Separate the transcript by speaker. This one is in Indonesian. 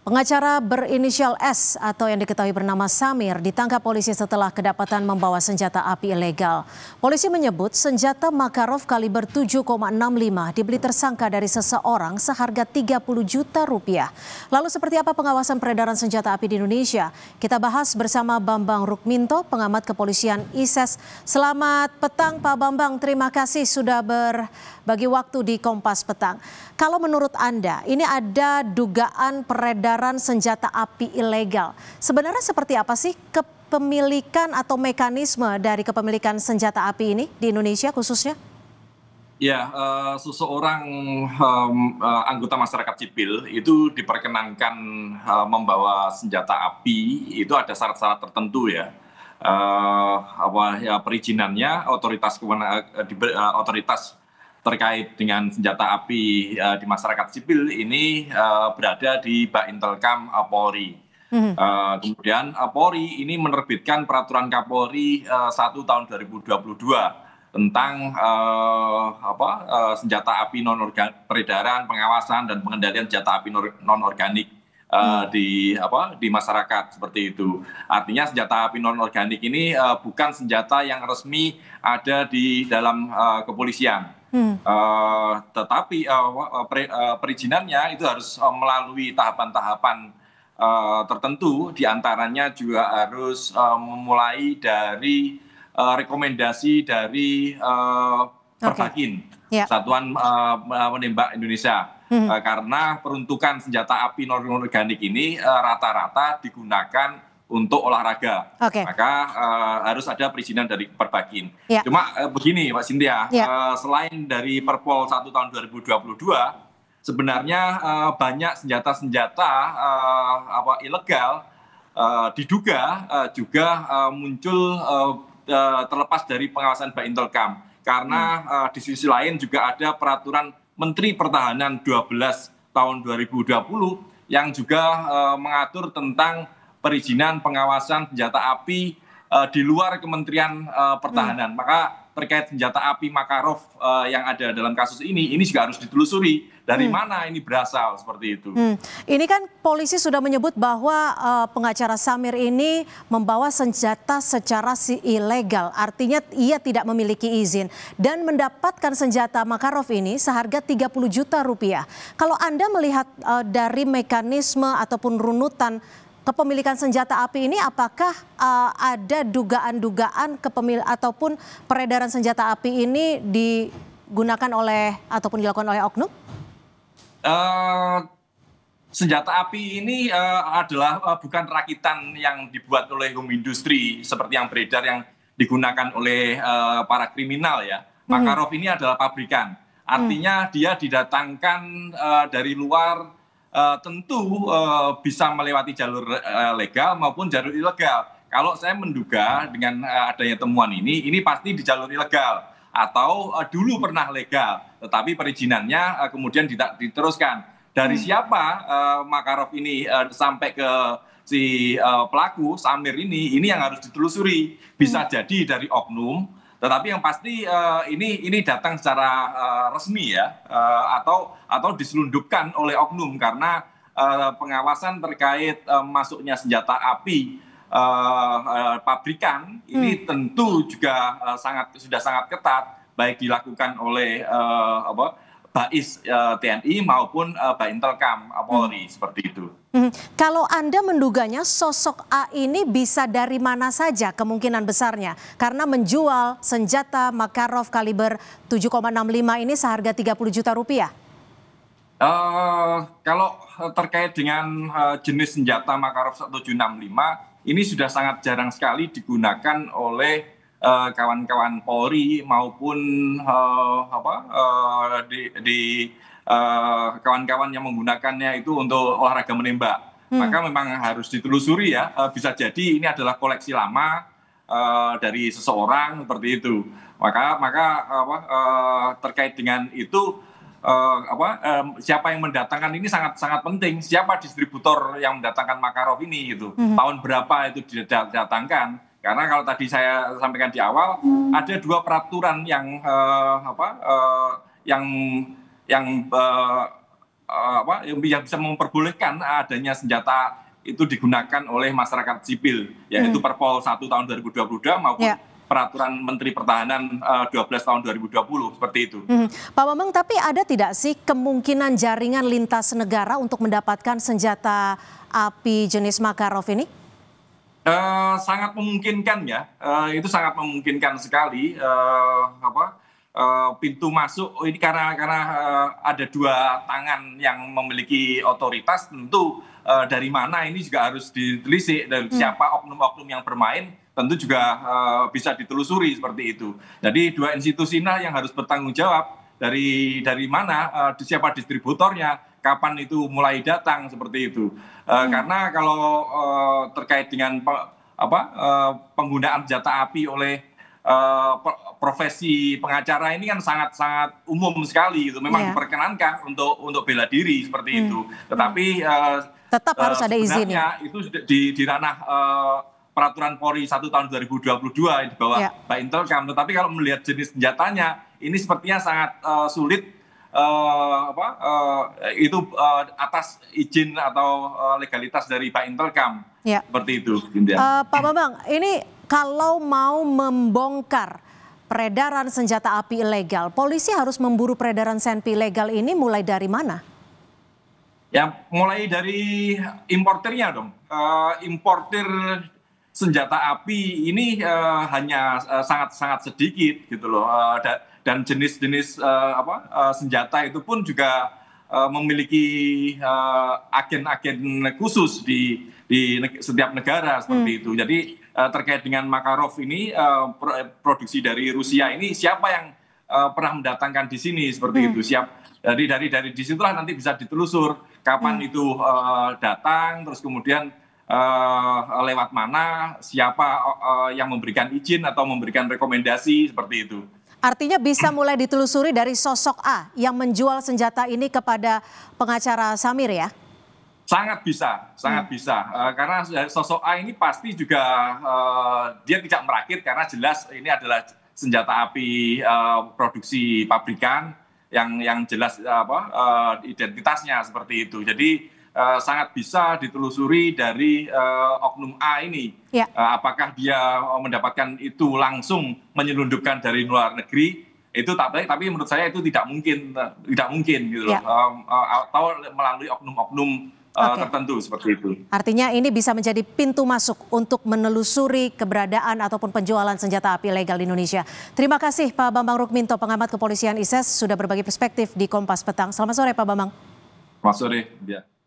Speaker 1: Pengacara berinisial S atau yang diketahui bernama Samir ditangkap polisi setelah kedapatan membawa senjata api ilegal. Polisi menyebut senjata Makarov kaliber 7,65 dibeli tersangka dari seseorang seharga 30 juta rupiah. Lalu seperti apa pengawasan peredaran senjata api di Indonesia? Kita bahas bersama Bambang Rukminto, pengamat kepolisian ISES. Selamat petang Pak Bambang, terima kasih sudah berbagi waktu di Kompas Petang. Kalau menurut Anda, ini ada dugaan peredaran senjata api ilegal. Sebenarnya seperti apa sih kepemilikan atau mekanisme dari kepemilikan senjata api ini di Indonesia khususnya?
Speaker 2: Ya, seseorang anggota masyarakat sipil itu diperkenankan membawa senjata api, itu ada syarat-syarat tertentu ya. Perizinannya otoritas terkait dengan senjata api di masyarakat sipil ini berada di Baintelkam Polri. Kemudian Polri ini menerbitkan peraturan Kapolri 1 tahun 2022 tentang senjata api peredaran, pengawasan dan pengendalian senjata api non-organik di masyarakat seperti itu. Artinya senjata api non-organik ini bukan senjata yang resmi ada di dalam kepolisian. Tetapi perizinannya itu harus melalui tahapan-tahapan tertentu, diantaranya juga harus memulai dari rekomendasi dari Perbakin, Satuan Menembak Indonesia, karena peruntukan senjata api non-organik ini rata-rata digunakan untuk olahraga, maka harus ada perizinan dari Perbakin. Cuma begini Pak Cynthia, selain dari Perpol 1 tahun 2022, sebenarnya banyak senjata-senjata ilegal diduga juga muncul terlepas dari pengawasan Baintelkam, karena di sisi lain juga ada peraturan Menteri Pertahanan 12 tahun 2020 yang juga mengatur tentang perizinan pengawasan senjata api di luar Kementerian Pertahanan. Maka terkait senjata api Makarov yang ada dalam kasus ini juga harus ditelusuri dari mana ini berasal seperti itu.
Speaker 1: Ini kan polisi sudah menyebut bahwa pengacara Samir ini membawa senjata secara ilegal, artinya ia tidak memiliki izin dan mendapatkan senjata Makarov ini seharga 30 juta rupiah. Kalau Anda melihat dari mekanisme ataupun runutan kepemilikan senjata api ini, apakah ada dugaan-dugaan ataupun peredaran senjata api ini digunakan oleh ataupun dilakukan oleh oknum?
Speaker 2: Senjata api ini adalah bukan rakitan yang dibuat oleh home industry seperti yang beredar yang digunakan oleh para kriminal ya. Makarov ini adalah pabrikan, artinya dia didatangkan dari luar. Tentu bisa melewati jalur legal maupun jalur ilegal. Kalau saya menduga dengan adanya temuan ini pasti di jalur ilegal atau dulu pernah legal, tetapi perizinannya kemudian tidak diteruskan. Dari siapa Makarov ini sampai ke si pelaku Samir ini yang harus ditelusuri. Bisa jadi dari oknum, tetapi yang pasti ini datang secara resmi ya, atau diselundupkan oleh oknum, karena pengawasan terkait masuknya senjata api pabrikan ini tentu juga sudah sangat ketat, baik dilakukan oleh Bais TNI maupun Baintelkam Polri seperti itu.
Speaker 1: Kalau Anda menduganya sosok A ini bisa dari mana saja kemungkinan besarnya? Karena menjual senjata Makarov kaliber 7,65 ini seharga 30 juta rupiah.
Speaker 2: Kalau terkait dengan jenis senjata Makarov 765, ini sudah sangat jarang sekali digunakan oleh kawan-kawan Polri maupun kawan-kawan yang menggunakannya itu untuk olahraga menembak. Maka memang harus ditelusuri ya, bisa jadi ini adalah koleksi lama dari seseorang seperti itu. Maka terkait dengan itu siapa yang mendatangkan ini sangat penting. Siapa distributor yang mendatangkan Makarov ini gitu. Tahun berapa itu didatangkan? Karena kalau tadi saya sampaikan di awal, ada 2 peraturan yang yang bisa memperbolehkan adanya senjata itu digunakan oleh masyarakat sipil, yaitu Perpol 1 tahun 2022 maupun Peraturan Menteri Pertahanan 12 tahun 2020, seperti itu.
Speaker 1: Pak Bambang, tapi ada tidak sih kemungkinan jaringan lintas negara untuk mendapatkan senjata api jenis Makarov ini?
Speaker 2: Sangat memungkinkan ya, itu sangat memungkinkan sekali. Pintu masuk ini karena ada dua tangan yang memiliki otoritas, tentu dari mana ini juga harus ditelisik, dan siapa oknum-oknum yang bermain tentu juga bisa ditelusuri seperti itu. Jadi dua institusi yang harus bertanggung jawab dari mana, siapa distributornya, kapan itu mulai datang, seperti itu. Karena kalau terkait dengan penggunaan senjata api oleh profesi pengacara ini kan sangat umum sekali gitu. Memang diperkenankan untuk bela diri seperti itu. Tetapi
Speaker 1: tetap harus ada izinnya.
Speaker 2: Itu di ranah Peraturan Polri 1 tahun 2022 di bawah Pak Intelkam. Tetapi kalau melihat jenis senjatanya, ini sepertinya sangat sulit itu atas izin atau legalitas dari Pak Intelkam. Seperti itu.
Speaker 1: Pak Bambang, ini kalau mau membongkar peredaran senjata api ilegal, polisi harus memburu peredaran senpi ilegal ini mulai dari mana?
Speaker 2: Ya, mulai dari importernya dong. Importer senjata api ini hanya sangat sedikit gitu loh. Dan jenis-jenis senjata itu pun juga memiliki agen-agen khusus di setiap negara seperti itu. Jadi terkait dengan Makarov ini, produksi dari Rusia ini, siapa yang pernah mendatangkan di sini seperti itu. Dari disitulah nanti bisa ditelusur kapan itu datang, terus kemudian lewat mana, siapa yang memberikan izin atau memberikan rekomendasi seperti itu.
Speaker 1: Artinya bisa mulai ditelusuri dari sosok A yang menjual senjata ini kepada pengacara Samir ya?
Speaker 2: Sangat bisa. Karena sosok A ini pasti juga dia tidak merakit, karena jelas ini adalah senjata api produksi pabrikan yang jelas identitasnya seperti itu. Jadi sangat bisa ditelusuri dari oknum A ini. Apakah dia mendapatkan itu langsung menyelundupkan dari luar negeri, itu tapi menurut saya itu tidak mungkin gitu loh. Atau melalui oknum-oknum tertentu seperti itu.
Speaker 1: Artinya ini bisa menjadi pintu masuk untuk menelusuri keberadaan ataupun penjualan senjata api ilegal di Indonesia. Terima kasih Pak Bambang Rukminto, pengamat kepolisian ISES, sudah berbagi perspektif di Kompas Petang. Selamat sore Pak Bambang.
Speaker 2: Selamat sore.